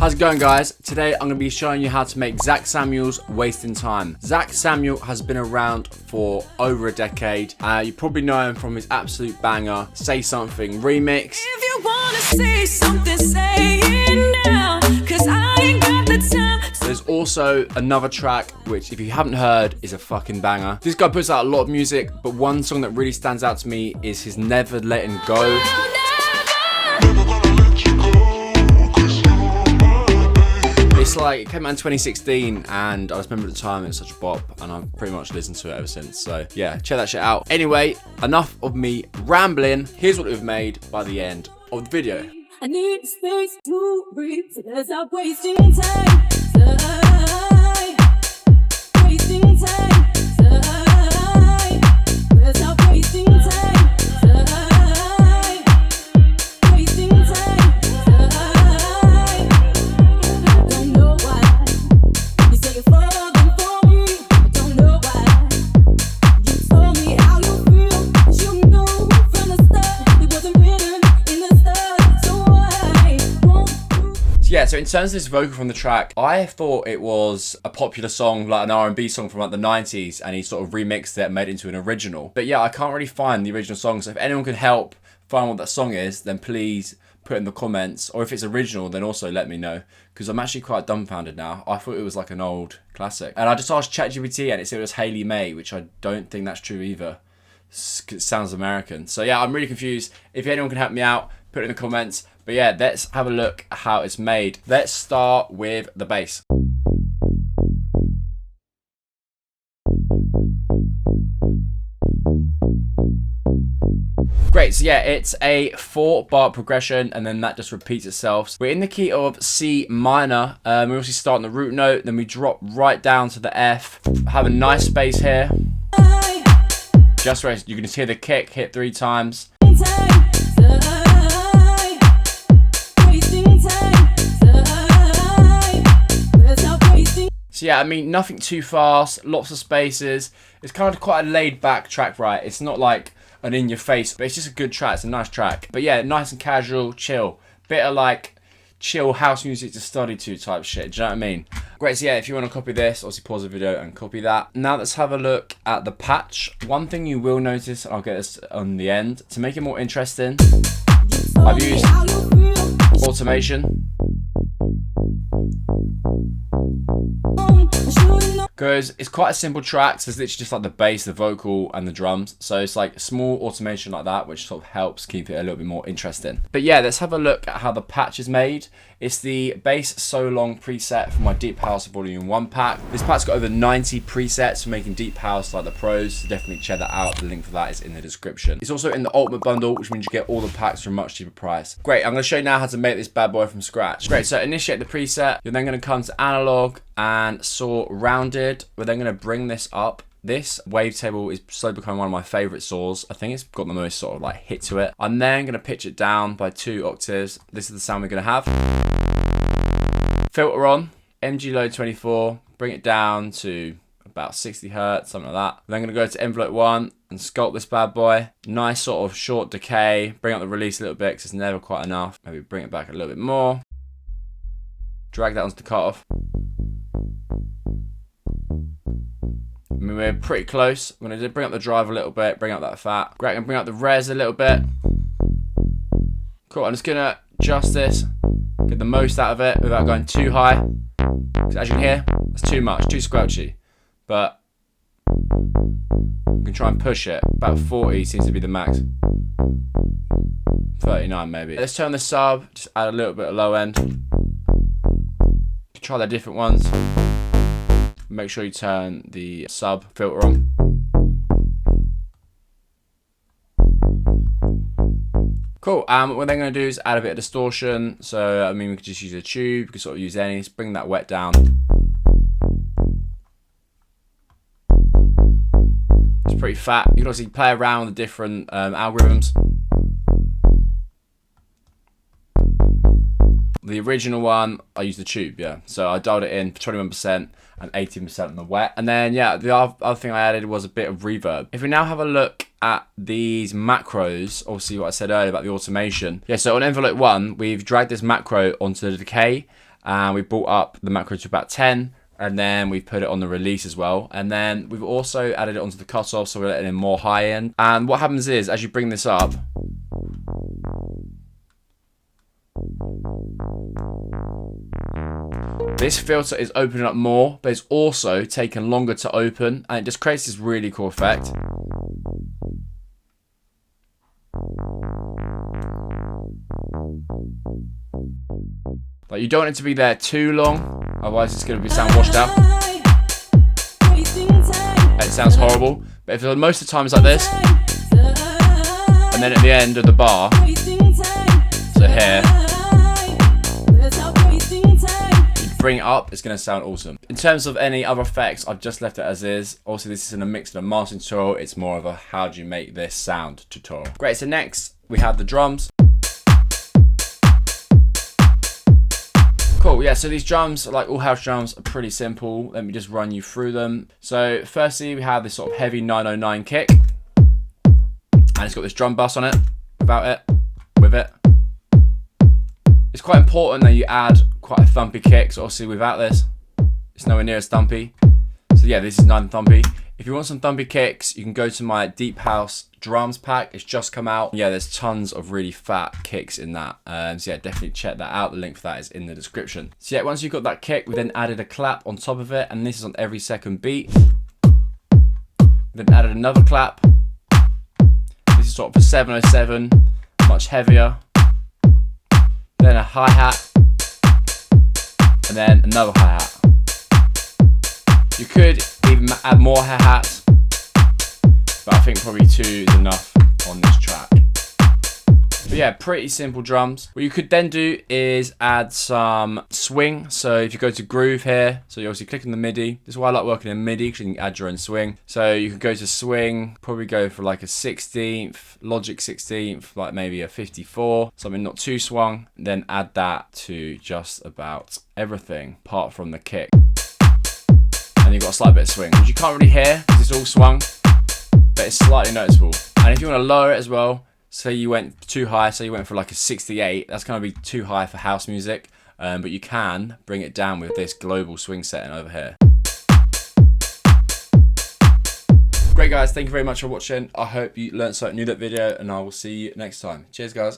How's it going, guys? Today I'm going to be showing you how to make Zac Samuel's Wasting Time. Zac Samuel has been around for over a decade. You probably know him from his absolute banger, Say Something remix. If you wanna say something, say it now, 'cause I ain't got the time. There's also another track, which if you haven't heard, is a fucking banger. This guy puts out a lot of music, but one song that really stands out to me is his Never Letting Go. It's like, it came out in 2016 and I just remember at the time it was such a bop and I've pretty much listened to it ever since. So yeah, check that shit out. Anyway, enough of me rambling. Here's what we've made by the end of the video. I need space to breathe, because I'm wasting time. Wasting time. Because I'm wasting time. Wasting time. Don't know why you say you're falling for me. I don't know why you told me how you feel. 'Cause you know from the start it wasn't written in the stars. So why won't you? Yeah, so in terms of this vocal from the track, I thought it was a popular song, like an R&B song from like the 90s, and he sort of remixed it and made it into an original. But yeah, I can't really find the original song, so if anyone can help find what that song is, then please put it in the comments. Or if it's original, then also let me know, because I'm actually quite dumbfounded now. I thought it was like an old classic. And I just asked ChatGPT and it said it was Haley May, which I don't think that's true either. It sounds American. So yeah, I'm really confused. If anyone can help me out, put it in the comments. But yeah, let's have a look at how it's made. Let's start with the bass. Great, so yeah, it's a 4-bar progression and then that just repeats itself. So we're in the key of C minor. We obviously start on the root note, then we drop right down to the F. Have a nice space here. Just where you can just hear the kick hit 3 times. So yeah, I mean, nothing too fast, lots of spaces. It's kind of quite a laid back track, right? It's not like an in your face, but it's just a good track. It's a nice track. But yeah, nice and casual, chill. Bit of like chill house music to study to type shit. Do you know what I mean? Great, so yeah, if you want to copy this, obviously pause the video and copy that. Now let's have a look at the patch. One thing you will notice, I'll get this on the end, to make it more interesting, I've used automation. Because it's quite a simple track, so it's literally just like the bass, the vocal, and the drums. So it's like small automation like that, which sort of helps keep it a little bit more interesting. But yeah, let's have a look at how the patch is made. It's the bass so long preset for my Deep House Volume 1 pack. This pack's got over 90 presets for making deep house like the pros, so definitely check that out. The link for that is in the description. It's also in the Ultimate Bundle, which means you get all the packs for a much cheaper price. Great, I'm going to show you now how to make this bad boy from scratch. Great, so initiate the preset. You're then going to come to analog and saw rounded. We're then going to bring this up. This wavetable is slowly becoming one of my favorite saws. I think it's got the most sort of like hit to it. I'm then going to pitch it down by 2 octaves. This is the sound we're going to have. Filter on, MG low 24, bring it down to about 60 hertz, something like that. Then I'm going to go to envelope 1 and sculpt this bad boy. Nice sort of short decay. Bring up the release a little bit because it's never quite enough. Maybe bring it back a little bit more. Drag that onto the cutoff. I mean, we're pretty close. I'm going to bring up the drive a little bit, bring up that fat. Great, I'm going to bring up the res a little bit. Cool, I'm just going to adjust this, get the most out of it without going too high. Because as you can hear, it's too much, too squelchy. But you can try and push it. About 40 seems to be the max. 39 maybe. Let's turn the sub, just add a little bit of low end. You can try the different ones. Make sure you turn the sub filter on. Cool, what we're then going to do is add a bit of distortion. So, I mean, we could just use a tube, we could sort of use any, just bring that wet down. It's pretty fat. You can obviously play around with the different algorithms. The original one, I used the tube, yeah. So I dialed it in for 21% and 18% on the wet. And then, yeah, the other thing I added was a bit of reverb. If we now have a look at these macros, obviously what I said earlier about the automation. Yeah, so on envelope 1, we've dragged this macro onto the decay. and we brought up the macro to about 10, and then we've put it on the release as well. And then we've also added it onto the cutoff, so we're letting in more high end. And what happens is, as you bring this up, this filter is opening up more, but it's also taking longer to open, and it just creates this really cool effect. Like, you don't want it to be there too long, otherwise it's going to sound washed out. It sounds horrible. But if most of the time it's like this, and then at the end of the bar, so here, you bring it up, it's going to sound awesome. In terms of any other effects, I've just left it as is. Also, this is in a mix and a mastering tutorial. It's more of a how do you make this sound tutorial. Great, so next we have the drums. Cool, yeah, so these drums, like all house drums, are pretty simple. Let me just run you through them. So firstly, we have this sort of heavy 909 kick, and it's got this drum bus on it, without it, with it. It's quite important that you add quite a thumpy kick, so obviously without this, it's nowhere near as thumpy. So yeah, this is non-thumpy. If you want some thumpy kicks, you can go to my Deep House drums pack. It's just come out. Yeah, there's tons of really fat kicks in that. So yeah, definitely check that out. The link for that is in the description. So yeah, once you've got that kick, we then added a clap on top of it, and this is on every second beat. Then added another clap. This is sort of a 707, much heavier. Then a hi-hat, and then another hi-hat. You could even add more hi-hats, but I think probably 2 is enough on this track. But yeah, pretty simple drums. What you could then do is add some swing. So if you go to groove here, so you obviously click on the MIDI. This is why I like working in MIDI, because you can add your own swing. So you could go to swing, probably go for like a 16th, Logic 16th, like maybe a 54, something not too swung. Then add that to just about everything, apart from the kick. And you've got a slight bit of swing, which you can't really hear because it's all swung, but it's slightly noticeable. And if you want to lower it as well, say you went too high, say you went for like a 68, that's going to be too high for house music, but you can bring it down with this global swing setting over here. Great guys, thank you very much for watching. I hope you learned something new that video, and I will see you next time. Cheers guys.